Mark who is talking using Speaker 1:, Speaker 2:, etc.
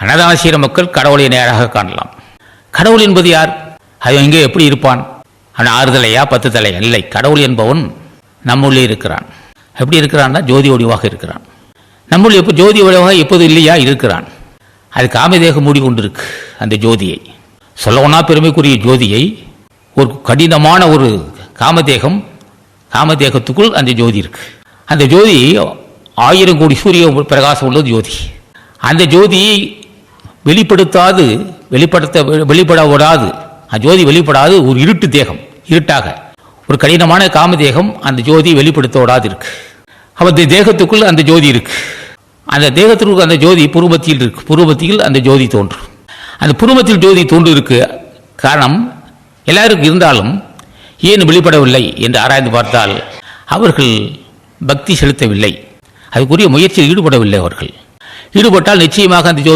Speaker 1: அன்னதானம் செய்கிற மக்கள் கடவுளை நேராக காணலாம். கடவுள் என்பது யார்? அது எங்கே எப்படி இருப்பான்? அவன் 6 தலையா 10 தலையா? இல்லை, கடவுள் என்பவன் நம்முள்ளே இருக்கிறான். எப்படி இருக்கிறான்னா ஜோதி வடிவாக இருக்கிறான். நம்முள் எப்போ ஜோதி வடிவாக எப்போது இல்லையா இருக்கிறான். அது காமதேகம் மூடிக்கொண்டிருக்கு. அந்த ஜோதியை சொல்லவனா பெருமைக்குரிய ஜோதியை ஒரு கடினமான ஒரு காமதேகத்துக்குள் அந்த ஜோதி இருக்கு. அந்த ஜோதி 1000 கோடி சூரிய பிரகாசம் உள்ள ஜோதி. அந்த ஜோதியை வெளிப்பட விடாது. அந்த ஜோதி வெளிப்படாது. ஒரு இருட்டு தேகம், இருட்டாக ஒரு கடினமான காமதேகம் அந்த ஜோதியை வெளிப்படுத்த விடாது இருக்கு. அந்த தேகத்துக்குள் அந்த ஜோதி இருக்கு. அந்த தேகத்திற்கு அந்த ஜோதி புருவத்தில் இருக்கு. புருவத்தில் அந்த ஜோதி தோன்றும். அந்த புருவத்தில் ஜோதி தோன்று இருக்கு. காரணம் எல்லாருக்கும் இருந்தாலும் ஏன் வெளிப்படவில்லை என்று ஆராய்ந்து பார்த்தால் அவர்கள் பக்தி செலுத்தவில்லை. அதுக்குரிய முயற்சியில் ஈடுபடவில்லை. அவர்கள் ஈடுபட்டால் நிச்சயமாக அந்த ஜோதி